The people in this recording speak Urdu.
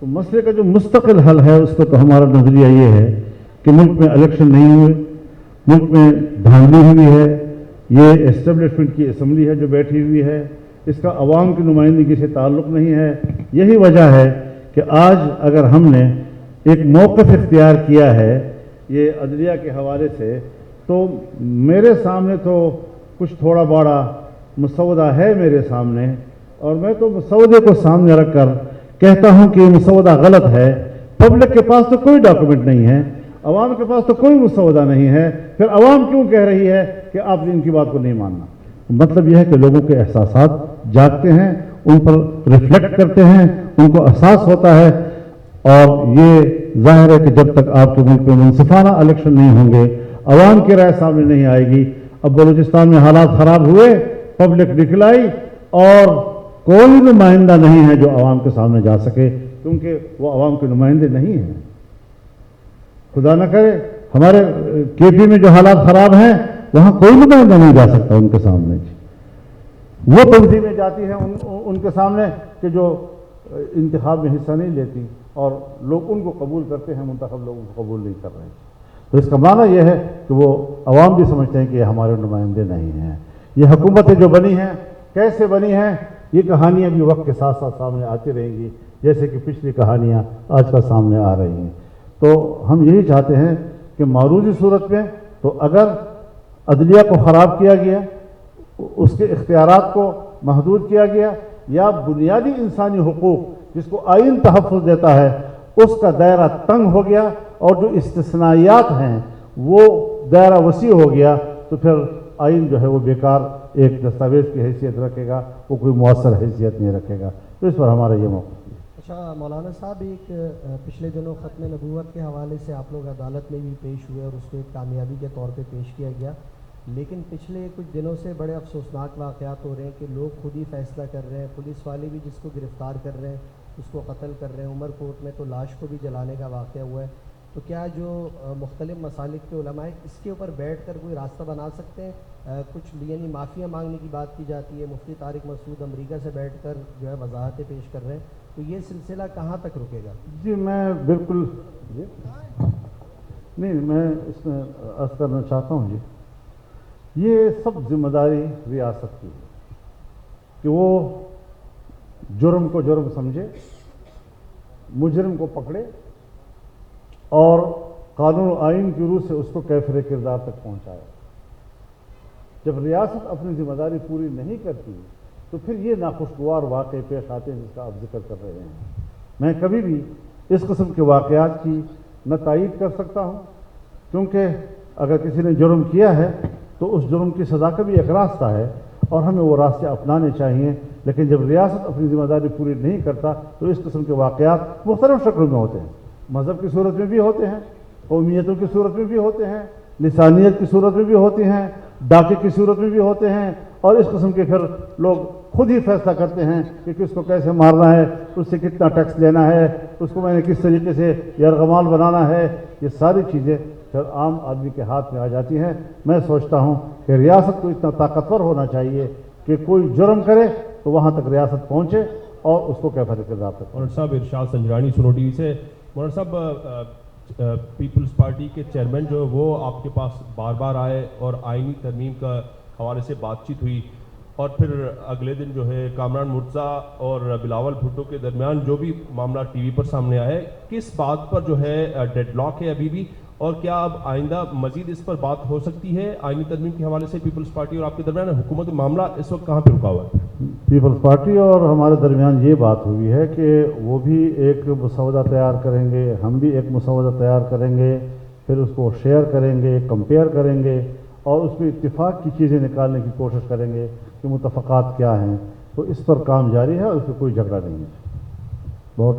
تو مسئلے کا جو مستقل حل ہے اس کا تو ہمارا نظریہ یہ ہے کہ ملک میں الیکشن نہیں ہوئے، ملک میں دھاندلی ہوئی ہے، یہ اسٹیبلشمنٹ کی اسمبلی ہے جو بیٹھی ہوئی ہے، اس کا عوام کی نمائندگی سے تعلق نہیں ہے۔ یہی وجہ ہے کہ آج اگر ہم نے ایک موقف اختیار کیا ہے یہ عدلیہ کے حوالے سے، تو میرے سامنے تو کچھ تھوڑا بڑا مسودہ ہے میرے سامنے، اور میں تو مسودے کو سامنے رکھ کر کہتا ہوں کہ یہ مسودہ غلط ہے۔ پبلک کے پاس تو کوئی ڈاکومنٹ نہیں ہے، عوام کے پاس تو کوئی مسودہ نہیں ہے، پھر عوام کیوں کہہ رہی ہے کہ آپ ان کی بات کو نہیں ماننا؟ مطلب یہ ہے کہ لوگوں کے احساسات جاگتے ہیں، ان پر ریفلیکٹ کرتے ہیں، ان کو احساس ہوتا ہے، اور یہ ظاہر ہے کہ جب تک آپ کے ملک میں منصفانہ الیکشن نہیں ہوں گے، عوام کی رائے سامنے نہیں آئے گی۔ اب بلوچستان میں حالات خراب ہوئے، پبلک نکل آئی، اور کوئی نمائندہ نہیں ہے جو عوام کے سامنے جا سکے، کیونکہ وہ عوام کے نمائندے نہیں ہیں۔ خدا نہ کرے ہمارے کے پی میں جو حالات خراب ہیں وہاں کوئی نمائندہ نہیں جا سکتا ان کے سامنے۔ وہ تنظیمیں جاتی ہیں ان کے سامنے کہ جو انتخاب میں حصہ نہیں لیتی، اور لوگ ان کو قبول کرتے ہیں، منتخب لوگوں کو قبول نہیں کر رہے۔ تو اس کا معنی یہ ہے کہ وہ عوام بھی سمجھتے ہیں کہ یہ ہمارے نمائندے نہیں ہیں۔ یہ حکومتیں جو بنی ہیں کیسے بنی ہیں، یہ کہانیاں بھی وقت کے ساتھ ساتھ سامنے آتی رہیں گی، جیسے کہ پچھلی کہانیاں آج کل سامنے آ رہی ہیں۔ تو ہم یہی چاہتے ہیں کہ معروضی صورت میں تو اگر عدلیہ کو خراب کیا گیا، اس کے اختیارات کو محدود کیا گیا، یا بنیادی انسانی حقوق جس کو آئین تحفظ دیتا ہے اس کا دائرہ تنگ ہو گیا، اور جو استثنائیات ہیں وہ دائرہ وسیع ہو گیا، تو پھر آئین جو ہے وہ بیکار ایک دستاویز کی حیثیت رکھے گا، وہ کوئی مؤثر حیثیت نہیں رکھے گا۔ تو اس پر ہمارا یہ موقف ہے۔ اچھا مولانا صاحب، ایک پچھلے دنوں ختم نبوت کے حوالے سے آپ لوگ عدالت میں بھی پیش ہوئے اور اس کو ایک کامیابی کے طور پہ پیش کیا گیا، لیکن پچھلے کچھ دنوں سے بڑے افسوسناک واقعات ہو رہے ہیں کہ لوگ خود ہی فیصلہ کر رہے ہیں، پولیس والے بھی جس کو گرفتار کر رہے ہیں اس کو قتل کر رہے ہیں۔ عمر کوٹ میں تو لاش کو بھی جلانے کا واقعہ ہوا ہے۔ تو کیا جو مختلف مسالک کے علماء اس کے اوپر بیٹھ کر کوئی راستہ بنا سکتے ہیں؟ کچھ یعنی معافیاں مانگنے کی بات کی جاتی ہے، مفتی طارق مسعود امریکہ سے بیٹھ کر جو ہے وضاحتیں پیش کر رہے ہیں، تو یہ سلسلہ کہاں تک رکے گا؟ جی میں بالکل نہیں، میں اس میں عرض کرنا چاہتا ہوں جی، یہ سب ذمہ داری ریاست کی ہے کہ وہ جرم کو جرم سمجھے، مجرم کو پکڑے، اور قانون و آئین کی روح سے اس کو کیفر کردار تک پہنچائے۔ جب ریاست اپنی ذمہ داری پوری نہیں کرتی تو پھر یہ ناخوشگوار واقعے پیش آتے ہیں جس کا آپ ذکر کر رہے ہیں۔ میں کبھی بھی اس قسم کے واقعات کی نہ تائید کر سکتا ہوں، کیونکہ اگر کسی نے جرم کیا ہے تو اس جرم کی سزا کا بھی ایک راستہ ہے، اور ہمیں وہ راستے اپنانے چاہیے۔ لیکن جب ریاست اپنی ذمہ داری پوری نہیں کرتا تو اس قسم کے واقعات مختلف شکلوں میں ہوتے ہیں، مذہب کی صورت میں بھی ہوتے ہیں، قومیتوں کی صورت میں بھی ہوتے ہیں، لسانیت کی صورت میں بھی ہوتے ہیں، ڈاکے کی صورت میں بھی ہوتے ہیں، اور اس قسم کے پھر لوگ خود ہی فیصلہ کرتے ہیں کہ کس کو کیسے مارنا ہے، اس سے کتنا ٹیکس لینا ہے، اس کو میں نے کس طریقے سے یرغمال بنانا ہے۔ یہ ساری چیزیں پھر عام آدمی کے ہاتھ میں آ جاتی ہیں۔ میں سوچتا ہوں کہ ریاست کو اتنا طاقتور ہونا چاہیے کہ کوئی جرم کرے تو وہاں تک ریاست پہنچے اور اس کو کیفر کردار تک۔ مولانا صاحب، ارشاد سنجرانی، سنو ٹی وی سے۔ مولانا صاحب، پیپلز پارٹی کے چیئرمین جو ہے وہ آپ کے پاس بار بار آئے اور آئینی ترمیم کا حوالے سے بات چیت ہوئی، اور پھر اگلے دن جو ہے کامران مرتضیٰ اور بلاول بھٹو کے درمیان جو بھی معاملہ ٹی وی پر سامنے آیا ہے، کس بات پر جو ہے ڈیڈ لاک ہے ابھی بھی، اور کیا اب آئندہ مزید اس پر بات ہو سکتی ہے آئینی ترمیم کے حوالے سے پیپلز پارٹی اور آپ کے درمیان؟ حکومت معاملہ اس وقت کہاں پہ رکا ہوا ہے؟ پیپلز پارٹی اور ہمارے درمیان یہ بات ہوئی ہے کہ وہ بھی ایک مسودہ تیار کریں گے، ہم بھی ایک مسودہ تیار کریں گے، پھر اس کو شیئر کریں گے، کمپیئر کریں گے، اور اس میں اتفاق کی چیزیں نکالنے کی کوشش کریں گے کہ متفقات کیا ہیں۔ تو اس پر کام جاری ہے اور اس پہ کوئی جھگڑا نہیں ہے۔ بہت